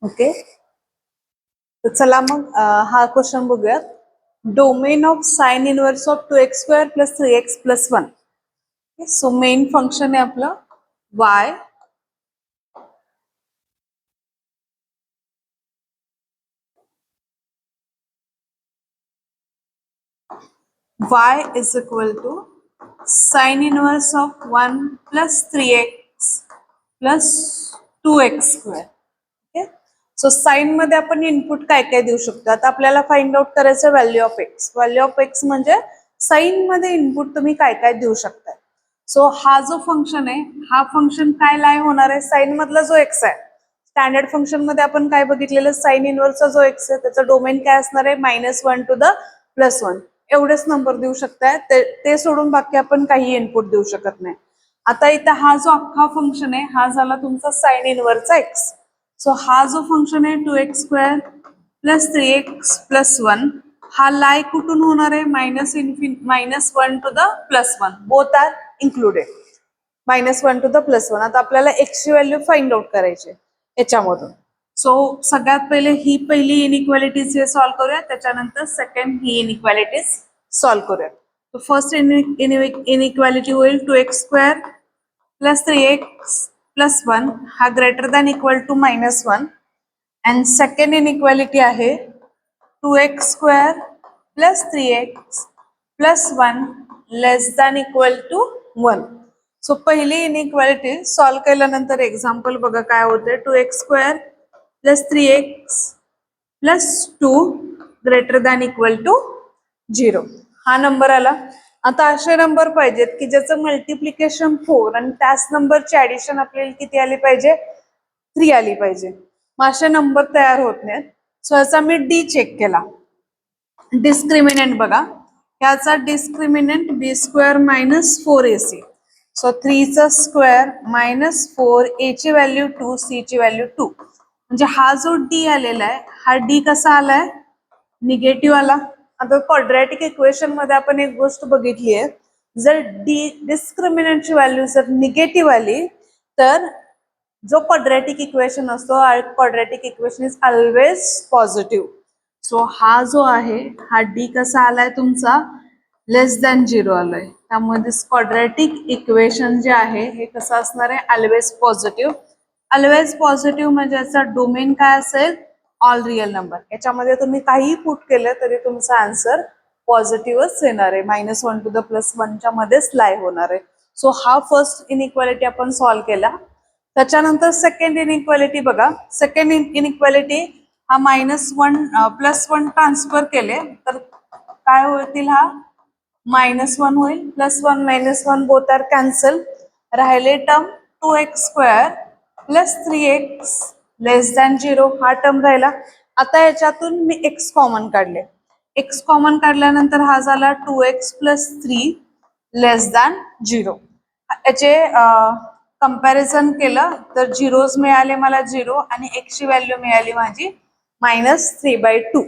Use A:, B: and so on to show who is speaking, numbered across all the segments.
A: Okay, तर चला मग हा क्वेश्चन बघूयात. Domain of sine inverse of 2x² + 3x + 1. So main function आहे आपलं y is equal to sin inverse of 1 + 3x + 2x². Okay, so sine मध्ये आपण इनपुट काय काय देऊ शकतो. आता आपल्याला फाइंड आउट करायचं value of x. Value of x म्हणजे साइन मध्ये इनपुट तुम्ही काय काय देऊ शकता. सो हा जो फंक्शन आहे हा फंक्शन काय लाय होणार आहे, साइन मधला जो एक्स आहे. स्टँडर्ड फंक्शन मध्ये आपण काय बघितलेलं, साइन इनवर्सचा जो एक्स आहे त्याचा डोमेन काय असणार आहे, -1 to the +1. एवढेच नंबर देऊ शकताय, ते सोडून बाकी आपण काही इनपुट देऊ शकत नाही. आता इथं हा जो अख्खा फंक्शन आहे हा झाला तुमचा साइन इनवर्सचा एक्स. सो हा जो फंक्शन आहे 2x² + 3x + 1 हा लाय कुठून होणार आहे, -1 to the +1. Both are included. -1 to the +1. आता आपल्याला एक्स ची व्हॅल्यू फाइंड आउट करायची याच्यामधून. सो सगळ्यात पहिले ही पहिली इनइक्वालिटीज सॉल्व्ह करूया, त्याच्यानंतर सेकंड ही इनइक्वालिटीज सॉल्व्ह करूया. तो फर्स्ट इनइक्वालिटी होईल 2x² + 3x + 1 हा greater than equal to -1. And second inequality आहे 2x² + 3x + 1 less than equal to 1. So पहिली इनइक्वालिटी सॉल्व्ह केल्यानंतर एक्झाम्पल बघा काय होते. 2x² + 3x + 2 greater than equal to 0 हा नंबर आला. आता असे नंबर पाहिजेत की ज्याचं मल्टिप्लिकेशन 4 आणि त्याच नंबरची ऍडिशन आपल्याला किती आली पाहिजे, 3 आली पाहिजे. मग असे नंबर तयार होत नाहीत. सो याचा मी डी चेक केला. डिस्क्रिमिनंट बघा, याचा डिस्क्रिमिनंट b² - 4ac. सो 3चा स्क्वेअर -4, a ची व्हॅल्यू 2, c ची व्हॅल्यू 2. म्हणजे हा जो डी आलेला आहे हा डी कसा आलाय, निगेटिव्ह आला. आता क्वाड्रॅटिक इक्वेशन मध्ये आपण एक गोष्ट बघितली आहे, जर डिस्क्रिमिनंटची व्हॅल्यू जर निगेटिव्ह आली तर जो क्वाड्रॅटिक इक्वेशन असतो, quadratic equation is always positive. So हा जो आहे हा डी कसा आलाय तुमचा, लेस दॅन 0 आलाय. त्यामुळे क्वाड्रॅटिक इक्वेशन जे आहे हे कसं असणार आहे, ऑलवेज पॉझिटिव्ह. ऑलवेज पॉझिटिव्ह म्हणजे याचा डोमेन काय असेल, ऑल रिअल नंबर. याच्यामध्ये तुम्ही काही पुट केलं तरी तुमचा आन्सर पॉझिटिव्हच येणार आहे, -1 to the +1 च्या मध्येच लाय होणार आहे. सो हा फर्स्ट इनइक्वालिटी आपण सॉल्व्ह केला. त्याच्यानंतर सेकंड इनइक्वालिटी बघा. सेकंड इनइक्वालिटी हा -1 ट्रान्सफर केले तर काय होतील, हा -1 होईल, +1 - 1 बोथ आर कॅन्सल. राहिले टर्म 2x² + 3x लेस दॅन 0 हा टर्म राहिला. आता याच्यातून मी x कॉमन काढले. x कॉमन काढल्यानंतर हा झाला 2x + 3 लेस दॅन 0. याचे कंपॅरिझन केलं तर झिरोज मिळाले मला 0 आणि x ची व्हॅल्यू मिळाली माझी -3/2.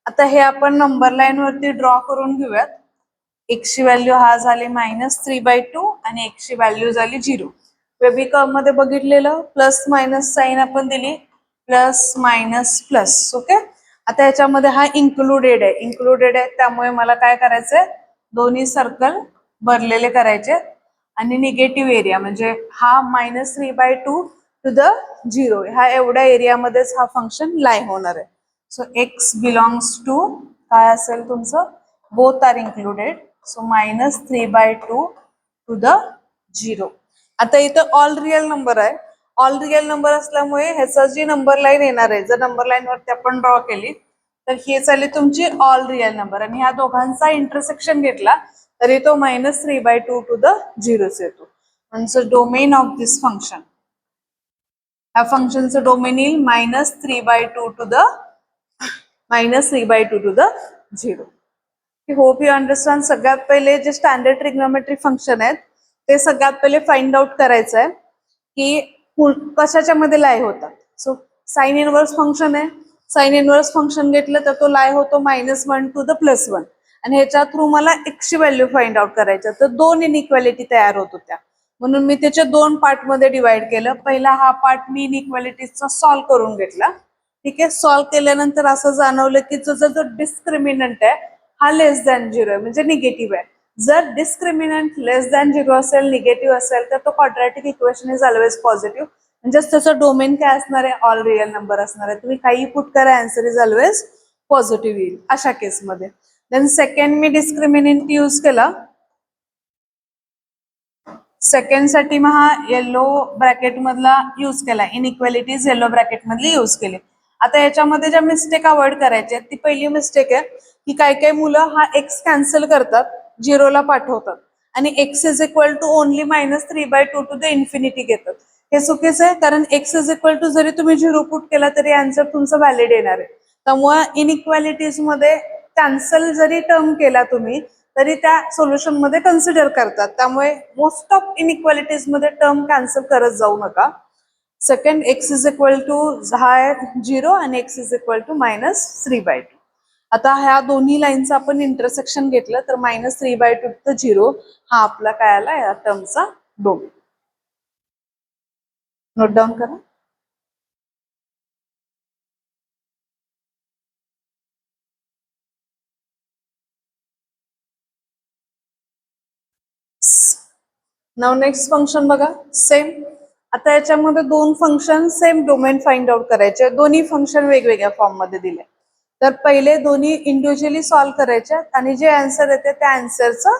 A: आता हे आपण नंबर लाईन वरती ड्रॉ करून घेऊयात. x ची व्हॅल्यू हा झाली -3/2 आणि x ची व्हॅल्यू झाली 0. वेबिकम मध्ये बघितलेलं प्लस मायनस साइन आपण दिली, प्लस. ओके, आता याच्यामध्ये हा इन्क्लुडेड आहे, त्यामुळे मला काय करायचंय, दोन्ही सर्कल भरलेले करायचे आणि निगेटिव्ह एरिया म्हणजे हा -3/2 टू द 0 ह्या एवढ्या एरियामध्येच हा फंक्शन लाय होणार आहे. सो x बिलॉंग्स टू काय असेल तुमचं, both are included. So -3/2 to the 0. आता इथं ऑल रिअल नंबर आहे. ऑल रिअल नंबर असल्यामुळे ह्याचा जी नंबर लाईन येणार आहे, जर नंबर लाईन वरती आपण ड्रॉ केली तर ही झाली तुमची ऑल रिअल नंबर आणि ह्या दोघांचा इंटरसेक्शन घेतला तरी तो -3/2 टू द 0 येतो. म्हणजे डोमेन ऑफ दिस फंक्शन, ह्या फंक्शनचं डोमेन येईल -3/2 to the 0. Hope you understand. सगळ्यात पहिले जे स्टँडर्ड ट्रिग्नोमेट्रिक फंक्शन आहेत ते सगळ्यात पहिले फाइंड आउट करायचं आहे की कशाच्या मध्ये लाय होतात. सो साइन इनवर्स फंक्शन आहे, साइन इनवर्स फंक्शन घेतलं तर तो लाय होतो -1 to the +1 आणि ह्याच्या थ्रू मला x ची व्हॅल्यू फाइंड आउट करायच्या. तर दोन इनइक्वालिटी तयार होत होत्या म्हणून मी त्याच्या दोन पार्ट मध्ये डिवाइड केलं. पहिला हा पार्ट मी इनइक्वालिटीजचा सॉल्व्ह करून घेतला ठीक आहे. सॉल्व्ह केल्यानंतर असं जाणवलं की तुझा जो डिस्क्रिमिनंट आहे हा लेस दॅन 0 आहे, म्हणजे निगेटिव्ह आहे. जर डिस्क्रिमिनंट लेस दॅन 0 असेल, निगेटिव्ह असेल, तर तो quadratic equation is always positive. म्हणजेच त्याचं डोमेन काय असणार आहे, ऑल रिअल नंबर असणार आहे. तुम्ही काही पुट करा, आन्सर इज ऑलवेज पॉझिटिव्ह येईल अशा केसमध्ये. देन सेकंड मी डिस्क्रिमिनंट यूज केला. सेकंड साठी मग हा येलो ब्रॅकेट मधला यूज केला. इनइक्वालिटीज येलो ब्रॅकेट मधली यूज केली. आता याच्यामध्ये ज्या मिस्टेक अवॉइड करायच्या, ती पहिली मिस्टेक आहे की काही मुलं हा एक्स कॅन्सल करतात, झिरोला पाठवतात आणि x is equal to only -3/2 to the infinity घेतात. हे चुकीचं आहे, कारण एक्स इज इक्वल टू जरी तुम्ही 0 पुट केला तरी आन्सर तुमचा व्हॅलिड येणार आहे. त्यामुळे इनइक्वालिटीज मध्ये कॅन्सल जरी टर्म केला तुम्ही तरी त्या सोल्युशन मध्ये कन्सिडर करतात. त्यामुळे मोस्ट ऑफ इनइक्वालिटीज मध्ये टर्म कॅन्सल करत जाऊ नका. Second, x is equal to हा आहे 0 आणि एक्स इज इक्वल टू -3/2. आता ह्या दोन्ही लाईनचं आपण इंटरसेक्शन घेतलं तर -3/2 टू 0 हा आपला काय आला या टर्मचा डोमेन. नोट डाऊन करा. नाव नेक्स्ट फंक्शन बघा. सेम. आता याच्यामध्ये दोन function same domain find out करायचे. दोन्ही फंक्शन वेगवेगळ्या फॉर्म मध्ये दिले. तर पहिले दोन्ही इंडिव्हिज्युअली सॉल्व्ह करायचे आणि जे आन्सर येते त्या आन्सरचं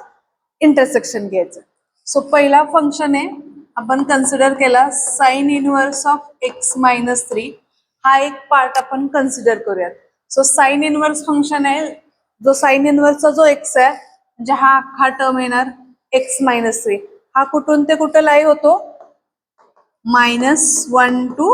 A: इंटरसेक्शन घ्यायचं. सो पहिला फंक्शन आहे, आपण कन्सिडर केला साइन इनवर्स ऑफ x-3. हा एक पार्ट आपण कन्सिडर करूयात. सो साइन इनवर्स फंक्शन आहे, जो साइन इनवर्सचा जो एक्स आहे म्हणजे हा टर्म येणार x-3. हा कुठून ते कुठं लाईव्ह होतो, -1 टू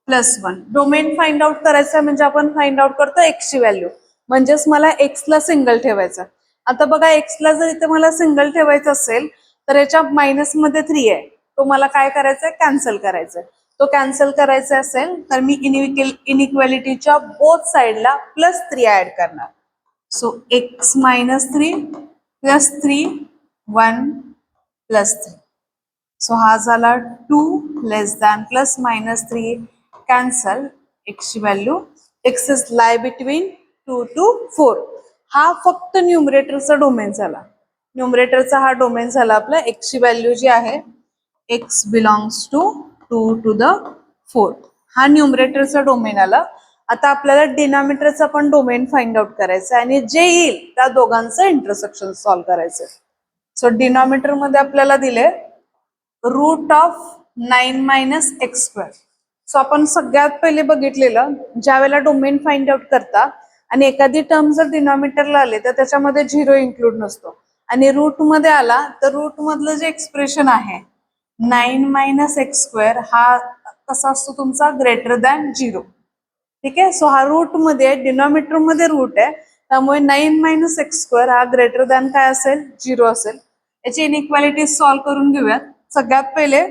A: +1. डोमेन फाइंड आउट करायचा म्हणजे आपण फाइंड आउट करतो एक्सची व्हॅल्यू, म्हणजेच मला एक्सला सिंगल ठेवायचा. आता बघा, एक्सला जर इथे मला सिंगल ठेवायचं असेल तर याच्या मायनसमध्ये 3 आहे, तो मला काय करायचा आहे, कॅन्सल करायचा आहे. तो कॅन्सल करायचा असेल तर मी इनइक्वालिटीच्या बोथ साइडला +3 ऍड करणार. So x-3 +3 1 +3. सो हा झाला 2 लेस दॅन +-3 कॅन्सल. एक्सची value, x is lie between 2 to 4. हा फक्त न्यूमरेटरचा डोमेन झाला. न्यूमरेटरचा हा डोमेन झाला आपला. एक्सची व्हॅल्यू जी आहे x belongs to 2 to the 4. हा न्यूमरेटरचा डोमेन आला. आता आपल्याला डिनॉमिनेटरचा पण डोमेन फाइंड आउट करायचं आणि जे येईल त्या दोघांचं इंटरसेक्शन सॉल्व्ह करायचं. सो डिनॉमिनेटर मध्ये आपल्याला दिले रूट ऑफ 9 - x². सो आपण सगळ्यात पहिले बघितलेलं, ज्या वेळेला डोमेन फाइंड आउट करता आणि एखादी टर्म जर डिनॉमिनेटरला आले तर त्याच्यामध्ये 0 इन्क्लूड नसतो आणि रूट मध्ये आला तर रूट मधलं जे एक्सप्रेशन आहे 9 - x² हा कसा असतो तुमचा, ग्रेटर दॅन 0. ठीक आहे. सो हा रूट मध्ये, डिनॉमिनेटर मध्ये रूट आहे, त्यामुळे 9 - x² हा ग्रेटर दॅन काय असेल, 0 असेल. याची इनइक्वालिटी सॉल्व्ह करून घेऊयात. सगळ्यात पहिले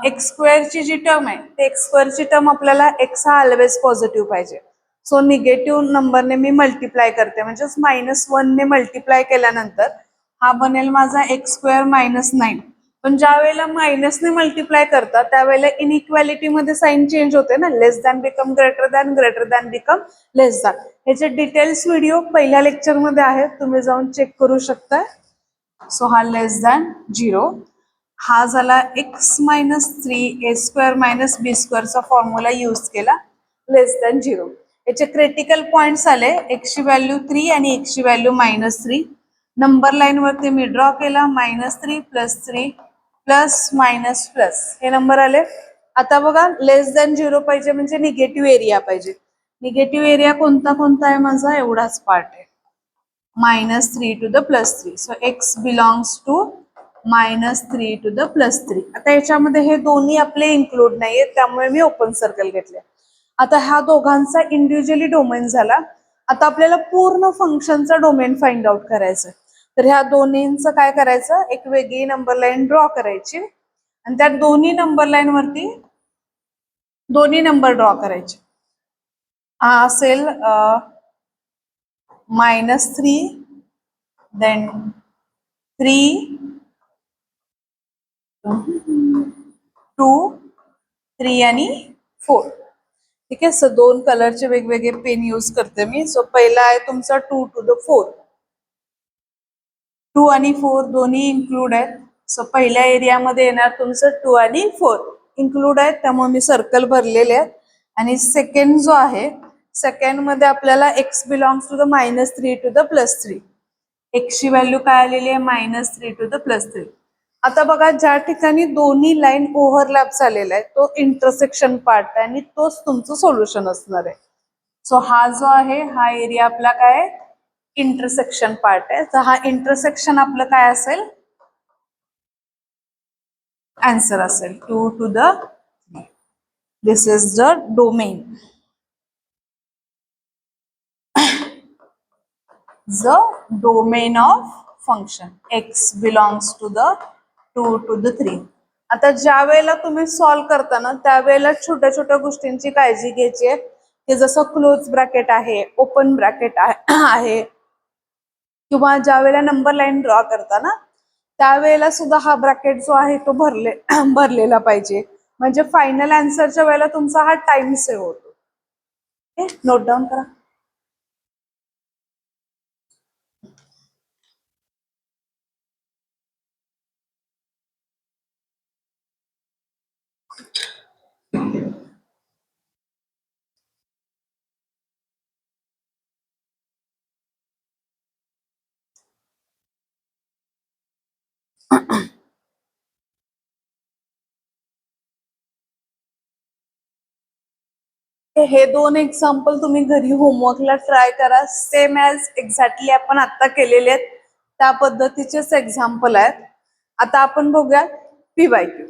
A: x² ची जी टर्म आहे ते x² ची टर्म आपल्याला x हा ऑलवेज पॉझिटिव्ह पाहिजे. सो निगेटिव्ह नंबरने मी मल्टिप्लाय करते, म्हणजेच -1 ने मल्टिप्लाय केल्यानंतर हा बनेल माझा x² -9. पण ज्या वेळेला मायनसने मल्टिप्लाय करतात त्यावेळेला इनइक्वालिटी मध्ये साइन चेंज होते ना, less than become greater than, greater than become less than. ह्याचे डिटेल्स व्हिडिओ पहिल्या लेक्चर मध्ये आहेत, तुम्ही जाऊन चेक करू शकता. सो हा लेस दॅन 0. हा झाला x-3a² - b² चा फॉर्म्युला यूज केला, लेस दॅन 0. याचे क्रिटिकल पॉइंट्स आले, एक्सची व्हॅल्यू 3 आणि एक्सची व्हॅल्यू -3. नंबर लाईन वरती मी ड्रॉ केला, -3 +3 प्लस हे नंबर आले. आता बघा, लेस दॅन 0 पाहिजे म्हणजे निगेटिव्ह एरिया पाहिजे. निगेटिव्ह एरिया कोणता कोणता आहे माझा, एवढाच पार्ट आहे, -3 to the +3. So x belongs to -3 to the +3. आता याच्यामध्ये हे दोन्ही आपले इन्क्लूड नाहीये, त्यामुळे मी ओपन सर्कल घेतले. आता ह्या दोघांचा इंडिव्हिज्युअली डोमेन झाला. आता आपल्याला पूर्ण फंक्शनचा डोमेन फाइंड आउट करायचं. तर ह्या दोन्हींचं काय करायचं, एक वेगळी नंबर लाईन ड्रॉ करायची आणि त्या दोन्ही नंबर लाईन वरती दोन्ही नंबर ड्रॉ करायचे. हा असेल -3, देन 3, 2, 3 आणि 4. ठीक आहे. सो 2 कलरचे वेगवेगळे पेन यूज करते मी. सो पहिला आहे तुमचा 2 to the 4. 2 आणि 4 दोन्ही इन्क्लूड आहेत. सो पहिल्या एरियामध्ये येणार तुमचं 2 आणि 4 इन्क्लूड आहेत, त्यामुळे मी सर्कल भरलेले आहेत. आणि सेकंड जो आहे, सेकंड मध्ये आपल्याला x belongs to the -3 to the +3. x ची व्हॅल्यू काय आलेली आहे -3 to the +3. आता बघा, ज्या ठिकाणी दोन्ही लाईन ओव्हरलॅप झालेला आहे तो इंटरसेक्शन पार्ट आहे आणि तोच तुमचं सोल्युशन असणार आहे. सो हा जो आहे हा एरिया आपला काय इंटरसेक्शन पार्ट आहे. तर हा इंटरसेक्शन आपलं काय असेल, आन्सर असेल 2 to the 3. This is the domain. The domain of function x belongs to the 2 to the 3. आता ज्या वेळेला तुम्ही सॉल्व करता ना, त्यावेळेला छोट्या छोट्या गोष्टींची काळजी घ्यायची आहे, की जसं क्लोज ब्रॅकेट आहे, ओपन ब्रॅकेट आहे, किंवा ज्या वेळेला नंबर लाईन ड्रॉ करता ना, त्यावेळेला सुद्धा हा ब्रॅकेट जो आहे तो भरलेला पाहिजे. म्हणजे फायनल आन्सरच्या वेळेला तुमचा हा टाइम सेव्ह होतो. नोट डाऊन करा. हे 2 एक्झाम्पल तुम्ही घरी होमवर्कला ट्राय करा. सेम ॲज एक्झॅक्टली आपण आता केलेले आहेत त्या पद्धतीचेच एक्झाम्पल आहेत. आता आपण बघूया PYQ.